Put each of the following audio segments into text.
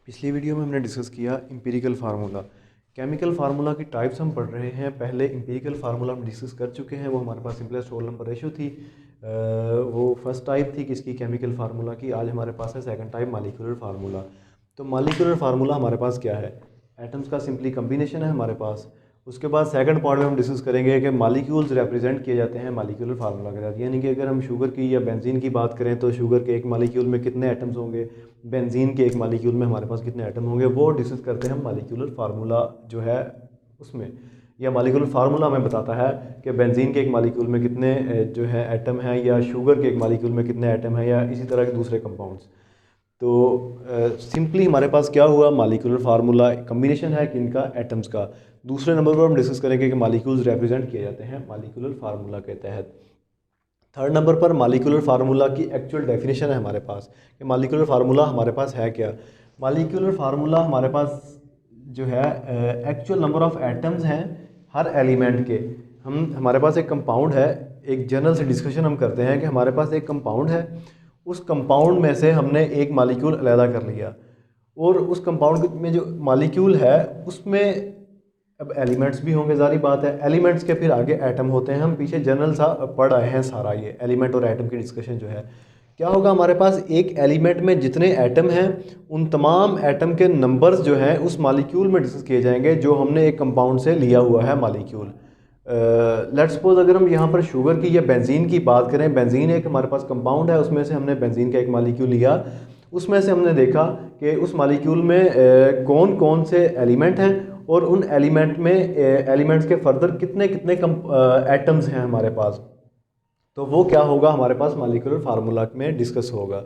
पिछली वीडियो में हमने डिस्कस किया एम्पिरिकल फार्मूला। केमिकल फार्मूला की टाइप्स हम पढ़ रहे हैं। पहले एम्पिरिकल फार्मूला हम डिस्कस कर चुके हैं, वो हमारे पास सिंपलेस्ट होल नंबर रेशो थी। वो फर्स्ट टाइप थी किसकी, केमिकल फार्मूला की। आज हमारे पास है सेकंड टाइप मॉलिक्यूलर फार्मूला। तो मॉलिक्यूलर फार्मूला हमारे पास क्या है, एटम्स का सिंपली कम्बिनेशन है हमारे पास। उसके बाद सेकंड पार्ट में हम डिस्कस करेंगे कि मॉलिक्यूल्स रिप्रेजेंट किए जाते हैं मॉलिक्यूलर फार्मूला के साथ। यानी कि अगर हम शुगर की या बेंजीन की बात करें तो शुगर के एक मॉलिक्यूल में कितने एटम्स होंगे, बेंजीन के एक मॉलिक्यूल में हमारे पास कितने एटम होंगे, वो डिस्कस करते हैं हम मॉलिक्यूलर फार्मूला जो है उसमें। या मॉलिक्यूलर फार्मूला हमें बताता है कि बेंजीन के एक मॉलिक्यूल में कितने जो है एटम हैं, या शुगर के एक मॉलिक्यूल में कितने एटम हैं, या इसी तरह के दूसरे कंपाउंड्स। तो सिंपली हमारे पास क्या हुआ, मॉलिक्यूलर फार्मूला कम्बिनेशन है किनका, एटम्स का। दूसरे नंबर पर हम डिस्कस करेंगे कि मॉलिक्यूल्स रिप्रेजेंट किए जाते हैं मॉलिक्यूलर फार्मूला के तहत। थर्ड नंबर पर मॉलिक्यूलर फार्मूला की एक्चुअल डेफिनेशन है हमारे पास कि मॉलिक्यूलर फार्मूला हमारे पास है क्या। मॉलिक्यूलर फार्मूला हमारे पास जो है एक्चुअल नंबर ऑफ एटम्स हैं हर एलिमेंट के। हमारे पास एक कंपाउंड है, एक जनरल से डिस्कशन हम करते हैं कि हमारे पास एक कंपाउंड है, उस कंपाउंड में से हमने एक मॉलिक्यूल अलहदा कर लिया, और उस कंपाउंड में जो मॉलिक्यूल है उसमें अब एलिमेंट्स भी होंगे, जारी बात है। एलिमेंट्स के फिर आगे एटम होते हैं। हम पीछे जनरल सा पढ़ आए हैं सारा, ये एलिमेंट और एटम की डिस्कशन जो है। क्या होगा, हमारे पास एक एलिमेंट में जितने एटम हैं उन तमाम एटम के नंबर्स जो हैं उस मॉलिक्यूल में डिस्कस किए जाएंगे जो हमने एक कंपाउंड से लिया हुआ है मॉलिक्यूल। लेट्स सपोज अगर हम यहाँ पर शुगर की या बेंजीन की बात करें, बेंजीन एक हमारे पास कंपाउंड है, उसमें से हमने बेंजीन का एक मॉलिक्यूल लिया। उसमें से हमने देखा कि उस मॉलिक्यूल में कौन कौन से एलिमेंट हैं, और उन एलिमेंट में एलिमेंट्स के फर्दर कितने कितने एटम्स हैं हमारे पास। तो वो क्या होगा, हमारे पास मॉलिक्यूलर फार्मूला में डिस्कस होगा।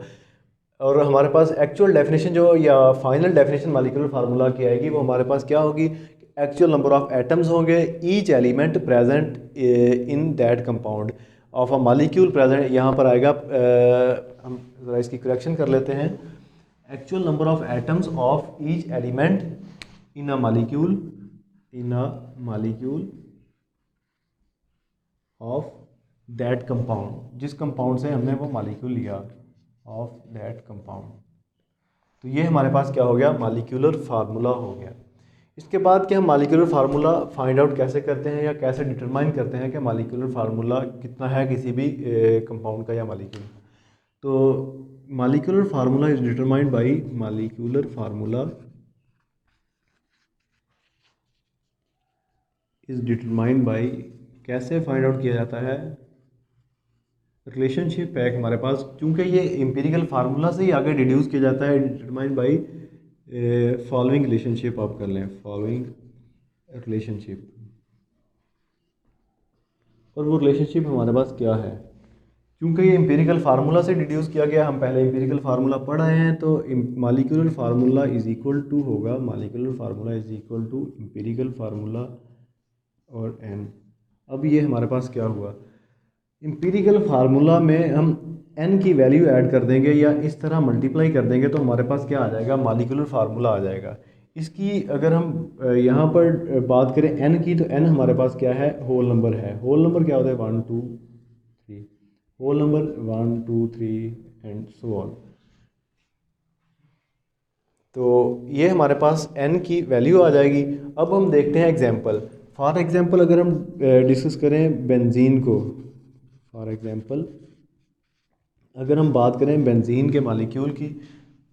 और हमारे पास एक्चुअल डेफिनेशन जो या फाइनल डेफिनेशन मॉलिक्यूलर फार्मूला की आएगी, वो हमारे पास क्या होगी, एक्चुअल नंबर ऑफ एटम्स होंगे each element present in that compound of a molecule present. यहाँ पर आएगा हम ज़रा इसकी करेक्शन कर लेते हैं। Actual number of atoms of each element in a molecule, in a molecule of that compound, जिस कंपाउंड से हमने वो मॉलिक्यूल लिया, ऑफ दैट कंपाउंड। तो ये हमारे पास क्या हो गया, मॉलिक्यूलर फार्मूला हो गया। इसके बाद कि हम मॉलिक्यूलर फार्मूला फाइंड आउट कैसे करते हैं या कैसे डिटरमाइन करते हैं कि मॉलिक्यूलर फार्मूला कितना है किसी भी कंपाउंड का या मॉलिक्यूल। तो molecular formula is determined by, molecular formula is determined by, कैसे फाइंड आउट किया जाता है, रिलेशनशिप है हमारे पास, क्योंकि ये एम्पिरिकल फार्मूला से ही आगे डिड्यूस किया जाता है। डिटरमाइंड बाय फॉलोइंग रिलेशनशिप, आप कर लें फॉलोइंग रिलेशनशिप। और वो रिलेशनशिप हमारे पास क्या है, क्योंकि ये एम्पिरिकल फार्मूला से डिड्यूस किया गया, हम पहले एम्पिरिकल फार्मूला पढ़ आए हैं। तो molecular formula is equal to होगा, molecular formula is equal to empirical formula और एन। अब ये हमारे पास क्या हुआ, एम्पिरिकल फार्मूला में हम एन की वैल्यू ऐड कर देंगे या इस तरह मल्टीप्लाई कर देंगे, तो हमारे पास क्या आ जाएगा, मॉलिक्यूलर फार्मूला आ जाएगा। इसकी अगर हम यहाँ पर बात करें एन की, तो एन हमारे पास क्या है, होल नंबर है। होल नंबर क्या होता है, 1 2 3, whole number 1 2 3 and so on. तो ये हमारे पास एन की वैल्यू आ जाएगी। अब हम देखते हैं एग्जांपल। फॉर एग्जांपल अगर हम डिस्कस करें बेंजीन को, फॉर एग्जांपल अगर हम बात करें बेंजीन के मॉलिक्यूल की,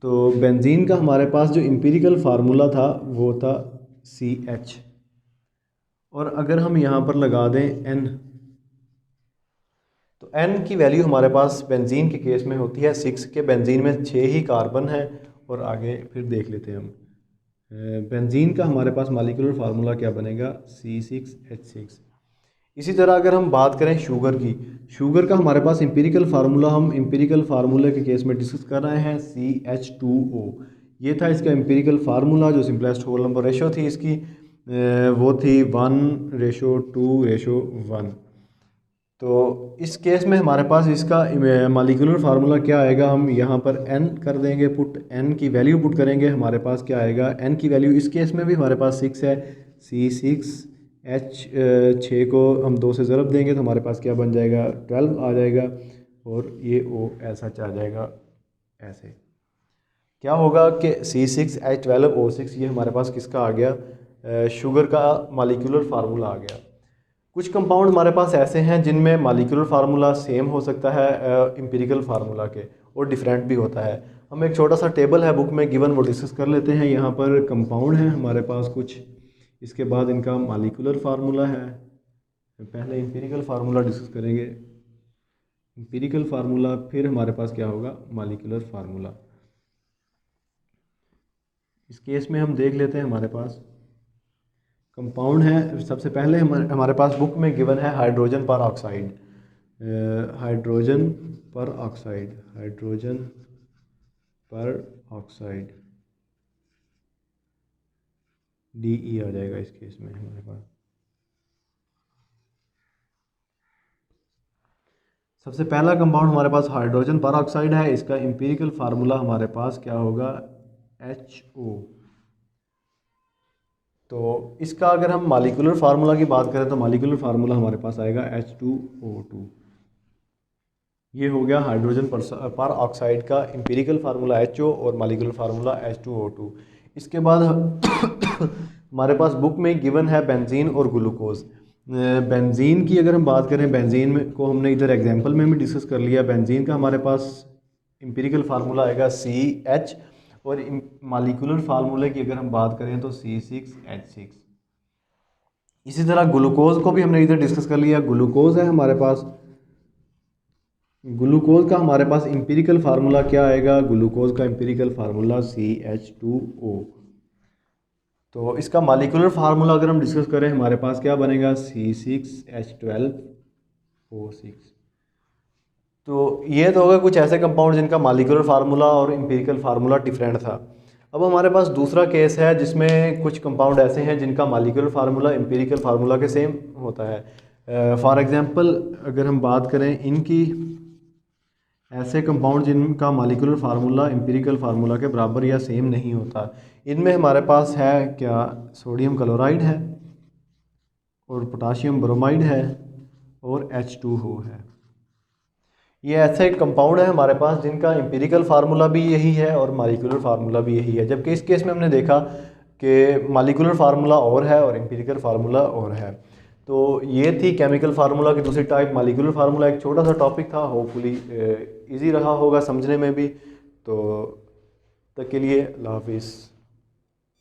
तो बेंजीन का हमारे पास जो एम्पिरिकल फार्मूला था वो था CH। और अगर हम यहाँ पर लगा दें N, तो N की वैल्यू हमारे पास बेंजीन के केस में होती है 6 के। बेंजीन में 6 ही कार्बन है। और आगे फिर देख लेते हैं हम बेंजीन का हमारे पास मॉलिक्यूलर फार्मूला क्या बनेगा, C6H6। इसी तरह अगर हम बात करें शुगर की, शुगर का हमारे पास एम्पिरिकल फार्मूला, हम एम्पिरिकल फार्मूले के केस में डिस्कस कर रहे हैं, CH2O। ये था इसका एम्पिरिकल फार्मूला। जो सिंपलेस्ट होल नंबर रेशो थी इसकी वो थी 1:2:1। तो इस केस में हमारे पास इसका मॉलिक्यूलर फार्मूला क्या आएगा, हम यहाँ पर n कर देंगे पुट, n की वैल्यू पुट करेंगे, हमारे पास क्या आएगा, n की वैल्यू इस केस में भी हमारे पास 6 है, C6H 6 को हम 2 से ज़रब देंगे तो हमारे पास क्या बन जाएगा, 12 आ जाएगा। और ये O ऐसा आ जाएगा ऐसे। क्या होगा कि C6H12O6 ये हमारे पास किसका आ गया, शुगर का मालिकुलर फार्मूला आ गया। कुछ कंपाउंड हमारे पास ऐसे हैं जिनमें मालिकुलर फार्मूला सेम हो सकता है एम्पिरिकल फार्मूला के, और डिफरेंट भी होता है। हम एक छोटा सा टेबल है बुक में गिवन, वो डिस्कस कर लेते हैं। यहाँ पर कंपाउंड है हमारे पास कुछ, इसके बाद इनका मालिकुलर फार्मूला है। पहले एम्पिरिकल फार्मूला डिस्कस करेंगे, एम्पिरिकल फार्मूला, फिर हमारे पास क्या होगा, मालिकुलर फार्मूला। इस केस में हम देख लेते हैं, हमारे पास कंपाउंड है। सबसे पहले हमारे पास बुक में गिवन है हाइड्रोजन पर ऑक्साइड, हाइड्रोजन पर ऑक्साइड, हाइड्रोजन पर ऑक्साइड, DE आ जाएगा इस केस में हमारे पास। सबसे पहला कंपाउंड हमारे पास हाइड्रोजन पर ऑक्साइड है। इसका एम्पिरिकल फार्मूला हमारे पास क्या होगा, HO। तो इसका अगर हम मालिकुलर फार्मूला की बात करें तो मालिकुलर फार्मूला हमारे पास आएगा H2O2। ये हो गया हाइड्रोजन पर ऑक्साइड का एम्पिरिकल फार्मूला HO और मालिकुलर फार्मूला H2O2। इसके बाद हमारे पास बुक में गिवन है बेंजीन और ग्लूकोज। बेंजीन की अगर हम बात करें, बेंजीन में को हमने इधर एग्जांपल में भी डिस्कस कर लिया। बेंजीन का हमारे पास एम्पिरिकल फार्मूला आएगा CH, और मालिकुलर फार्मूले की अगर हम बात करें तो C6H6। इसी तरह ग्लूकोज को भी हमने इधर डिस्कस कर लिया। ग्लूकोज है हमारे पास, ग्लूकोज का हमारे पास एम्पिरिकल फार्मूला क्या आएगा, ग्लूकोज का एम्पिरिकल फार्मूला CH2O। तो इसका मालिकुलर फार्मूला अगर हम डिस्कस करें, हमारे पास क्या बनेगा, C6H12O6। तो ये तो होगा कुछ ऐसे कंपाउंड जिनका मालिकुलर फार्मूला और एम्पिरिकल फार्मूला डिफरेंट था। अब हमारे पास दूसरा केस है जिसमें कुछ कंपाउंड ऐसे हैं जिनका मालिकुलर फार्मूला एम्पिरिकल फार्मूला के सेम होता है। फॉर एग्जांपल अगर हम बात करें इनकी, ऐसे कंपाउंड जिनका मालिकुलर फार्मूला एम्पिरिकल फार्मूला के बराबर या सेम नहीं होता, इनमें हमारे पास है क्या, सोडियम क्लोराइड है, और पोटाशियम ब्रोमाइड है, और H2O है। ये ऐसे कंपाउंड है हमारे पास जिनका एम्पिरिकल फार्मूला भी यही है और मालिकुलर फार्मूला भी यही है। जबकि इस केस में हमने देखा कि मालिकुलर फार्मूला और है और एम्पिरिकल फार्मूला और है। तो ये थी केमिकल फार्मूला की दूसरी टाइप, मालिकुलर फार्मूला। एक छोटा सा टॉपिक था, होपफुली इजी रहा होगा समझने में भी। तो तक के लिए अल्लाह हाफिज़।